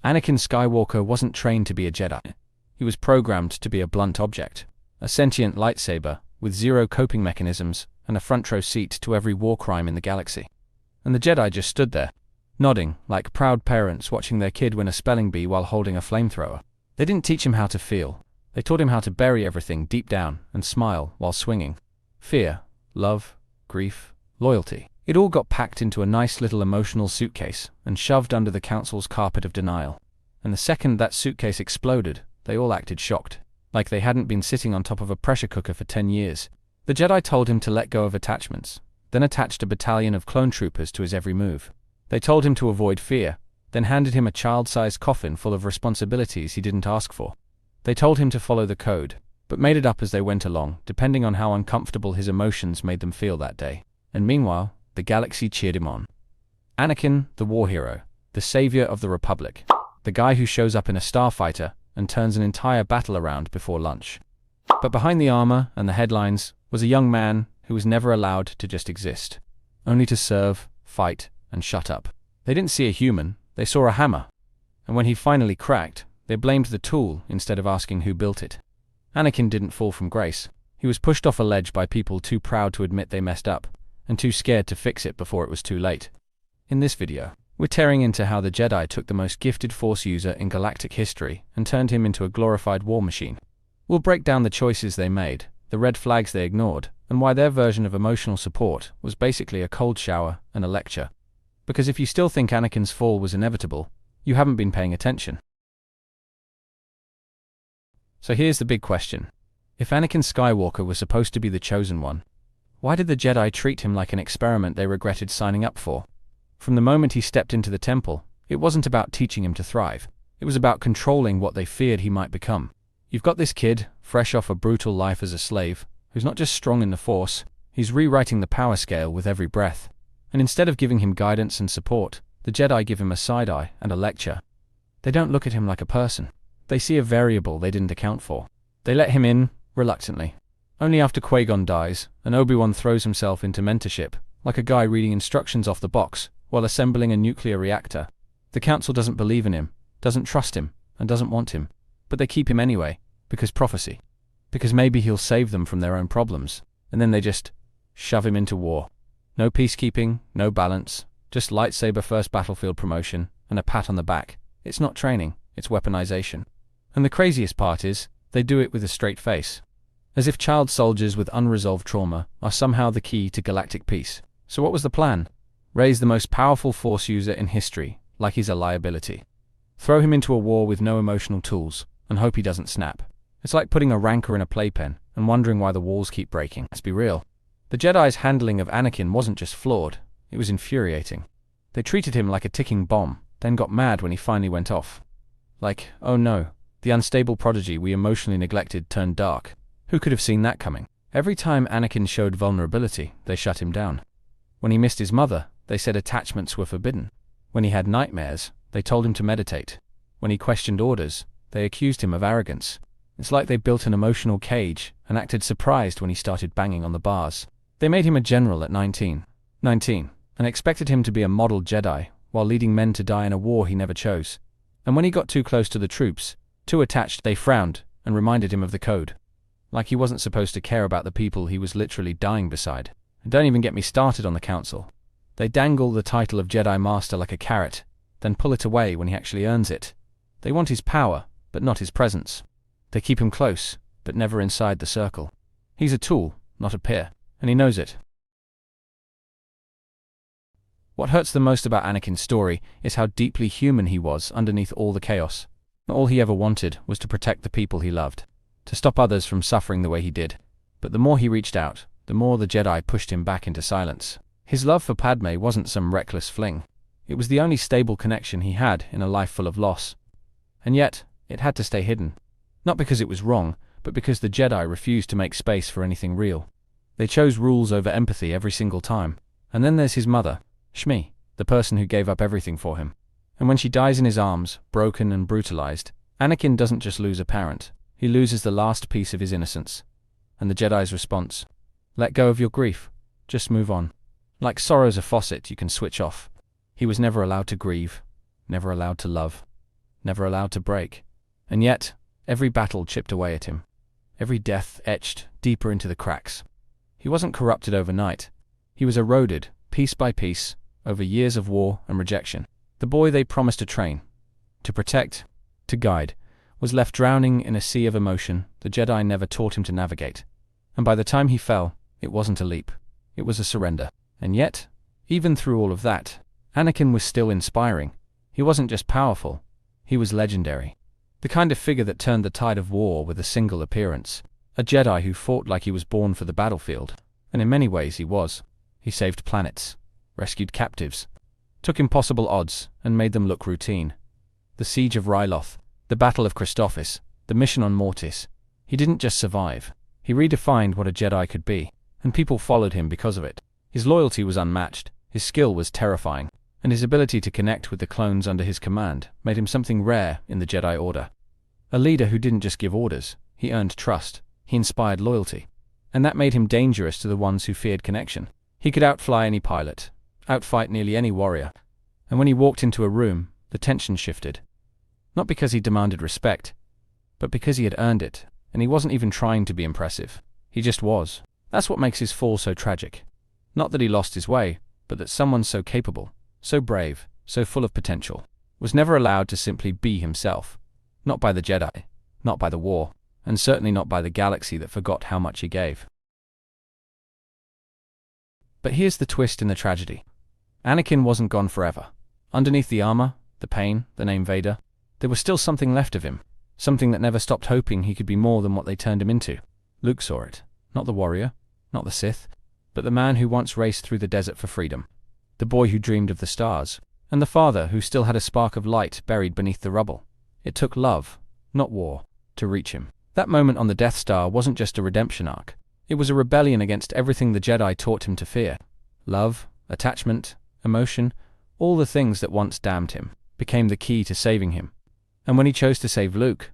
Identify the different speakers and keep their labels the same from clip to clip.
Speaker 1: Anakin Skywalker wasn't trained to be a Jedi. He was programmed to be a blunt object, a sentient lightsaber with zero coping mechanisms and a front-row seat to every war crime in the galaxy. And the Jedi just stood there, nodding like proud parents watching their kid win a spelling bee while holding a flamethrower. They didn't teach him how to feel. They taught him how to bury everything deep down and smile while swinging. Fear, love, grief, loyalty. It all got packed into a nice little emotional suitcase and shoved under the council's carpet of denial. And the second that suitcase exploded, they all acted shocked, like they hadn't been sitting on top of a pressure cooker for 10 years. The Jedi told him to let go of attachments, then attached a battalion of clone troopers to his every move. They told him to avoid fear, then handed him a child-sized coffin full of responsibilities he didn't ask for. They told him to follow the code, but made it up as they went along, depending on how uncomfortable his emotions made them feel that day. And meanwhile, the galaxy cheered him on. Anakin, the war hero, the savior of the Republic, the guy who shows up in a starfighter and turns an entire battle around before lunch. But behind the armor and the headlines was a young man who was never allowed to just exist, only to serve, fight, and shut up. They didn't see a human, they saw a hammer. And when he finally cracked, they blamed the tool instead of asking who built it. Anakin didn't fall from grace. He was pushed off a ledge by people too proud to admit they messed up, and too scared to fix it before it was too late. In this video, we're tearing into how the Jedi took the most gifted Force user in galactic history and turned him into a glorified war machine. We'll break down the choices they made, the red flags they ignored, and why their version of emotional support was basically a cold shower and a lecture. Because if you still think Anakin's fall was inevitable, you haven't been paying attention. So here's the big question. If Anakin Skywalker was supposed to be the chosen one, why did the Jedi treat him like an experiment they regretted signing up for? From the moment he stepped into the temple, it wasn't about teaching him to thrive. It was about controlling what they feared he might become. You've got this kid, fresh off a brutal life as a slave, who's not just strong in the Force, he's rewriting the power scale with every breath. And instead of giving him guidance and support, the Jedi give him a side-eye and a lecture. They don't look at him like a person. They see a variable they didn't account for. They let him in, reluctantly. Only after Qui-Gon dies, and Obi-Wan throws himself into mentorship, like a guy reading instructions off the box, while assembling a nuclear reactor. The Council doesn't believe in him, doesn't trust him, and doesn't want him. But they keep him anyway, because prophecy. Because maybe he'll save them from their own problems, and then they just shove him into war. No peacekeeping, no balance, just lightsaber first battlefield promotion, and a pat on the back. It's not training, it's weaponization. And the craziest part is, they do it with a straight face. As if child soldiers with unresolved trauma are somehow the key to galactic peace. So what was the plan? Raise the most powerful Force user in history, like he's a liability. Throw him into a war with no emotional tools, and hope he doesn't snap. It's like putting a rancor in a playpen, and wondering why the walls keep breaking. Let's be real. The Jedi's handling of Anakin wasn't just flawed, it was infuriating. They treated him like a ticking bomb, then got mad when he finally went off. Like, oh no, the unstable prodigy we emotionally neglected turned dark. Who could have seen that coming? Every time Anakin showed vulnerability, they shut him down. When he missed his mother, they said attachments were forbidden. When he had nightmares, they told him to meditate. When he questioned orders, they accused him of arrogance. It's like they built an emotional cage and acted surprised when he started banging on the bars. They made him a general at 19, and expected him to be a model Jedi, while leading men to die in a war he never chose. And when he got too close to the troops, too attached, they frowned and reminded him of the code. Like he wasn't supposed to care about the people he was literally dying beside. And don't even get me started on the Council. They dangle the title of Jedi Master like a carrot, then pull it away when he actually earns it. They want his power, but not his presence. They keep him close, but never inside the circle. He's a tool, not a peer, and he knows it. What hurts the most about Anakin's story is how deeply human he was underneath all the chaos. All he ever wanted was to protect the people he loved, to stop others from suffering the way he did. But the more he reached out, the more the Jedi pushed him back into silence. His love for Padme wasn't some reckless fling. It was the only stable connection he had in a life full of loss. And yet, it had to stay hidden. Not because it was wrong, but because the Jedi refused to make space for anything real. They chose rules over empathy every single time. And then there's his mother, Shmi, the person who gave up everything for him. And when she dies in his arms, broken and brutalized, Anakin doesn't just lose a parent, he loses the last piece of his innocence. And the Jedi's response: let go of your grief, just move on. Like sorrow's a faucet you can switch off. He was never allowed to grieve, never allowed to love. never allowed to break. And yet, every battle chipped away at him. Every death etched deeper into the cracks. He wasn't corrupted overnight. He was eroded, piece by piece, over years of war and rejection. The boy they promised to train, to protect, to guide, was left drowning in a sea of emotion the Jedi never taught him to navigate. And by the time he fell, it wasn't a leap. It was a surrender. And yet, even through all of that, Anakin was still inspiring. He wasn't just powerful, he was legendary. The kind of figure that turned the tide of war with a single appearance. A Jedi who fought like he was born for the battlefield. And in many ways he was. He saved planets, rescued captives, took impossible odds and made them look routine. The siege of Ryloth, the Battle of Christophsis, the mission on Mortis. He didn't just survive. He redefined what a Jedi could be, and people followed him because of it. His loyalty was unmatched, his skill was terrifying, and his ability to connect with the clones under his command made him something rare in the Jedi Order. A leader who didn't just give orders, he earned trust, he inspired loyalty. And that made him dangerous to the ones who feared connection. He could outfly any pilot, outfight nearly any warrior, and when he walked into a room, the tension shifted. Not because he demanded respect, but because he had earned it, and he wasn't even trying to be impressive. He just was. That's what makes his fall so tragic. Not that he lost his way, but that someone so capable, so brave, so full of potential, was never allowed to simply be himself. Not by the Jedi, not by the war, and certainly not by the galaxy that forgot how much he gave. But here's the twist in the tragedy. Anakin wasn't gone forever. Underneath the armor, the pain, the name Vader, there was still something left of him, something that never stopped hoping he could be more than what they turned him into. Luke saw it. Not the warrior, not the Sith, but the man who once raced through the desert for freedom. The boy who dreamed of the stars, and the father who still had a spark of light buried beneath the rubble. It took love, not war, to reach him. That moment on the Death Star wasn't just a redemption arc. It was a rebellion against everything the Jedi taught him to fear. Love, attachment, emotion, all the things that once damned him, became the key to saving him. And when he chose to save Luke,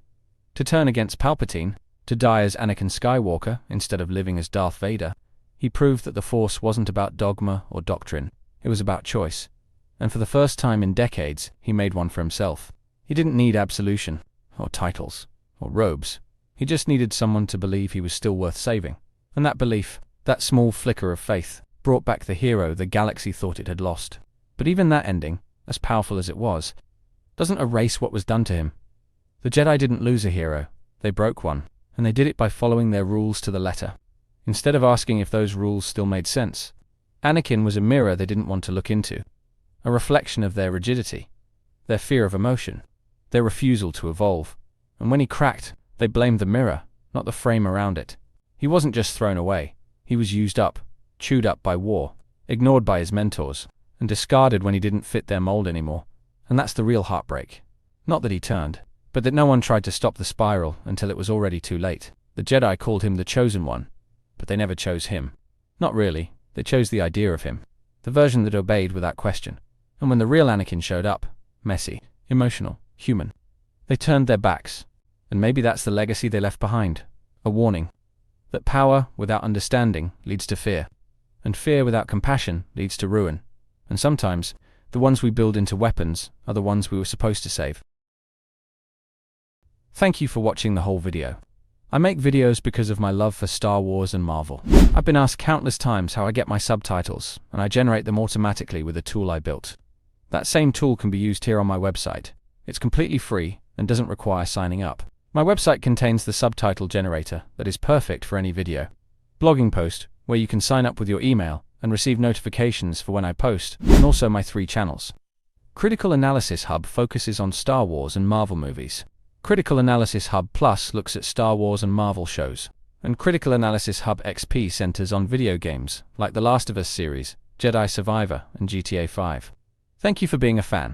Speaker 1: to turn against Palpatine, to die as Anakin Skywalker instead of living as Darth Vader, he proved that the Force wasn't about dogma or doctrine, it was about choice. And for the first time in decades, he made one for himself. He didn't need absolution, or titles, or robes. He just needed someone to believe he was still worth saving. And that belief, that small flicker of faith, brought back the hero the galaxy thought it had lost. But even that ending, as powerful as it was, doesn't erase what was done to him. The Jedi didn't lose a hero, they broke one, and they did it by following their rules to the letter. Instead of asking if those rules still made sense, Anakin was a mirror they didn't want to look into, a reflection of their rigidity, their fear of emotion, their refusal to evolve. And when he cracked, they blamed the mirror, not the frame around it. He wasn't just thrown away, he was used up, chewed up by war, ignored by his mentors, and discarded when he didn't fit their mold anymore. And that's the real heartbreak. Not that he turned, but that no one tried to stop the spiral until it was already too late. The Jedi called him the Chosen One, but they never chose him. Not really, they chose the idea of him, the version that obeyed without question. And when the real Anakin showed up, messy, emotional, human, they turned their backs. And maybe that's the legacy they left behind, a warning that power without understanding leads to fear, and fear without compassion leads to ruin. And sometimes, the ones we build into weapons are the ones we were supposed to save. Thank you for watching the whole video. I make videos because of my love for Star Wars and Marvel. I've been asked countless times how I get my subtitles, and I generate them automatically with a tool I built. That same tool can be used here on my website. It's completely free and doesn't require signing up. My website contains the subtitle generator that is perfect for any video, blogging post, where you can sign up with your email and receive notifications for when I post, and also my 3 channels. Critical Analysis Hub focuses on Star Wars and Marvel movies. Critical Analysis Hub Plus looks at Star Wars and Marvel shows. And Critical Analysis Hub XP centers on video games, like The Last of Us series, Jedi Survivor, and GTA 5. Thank you for being a fan.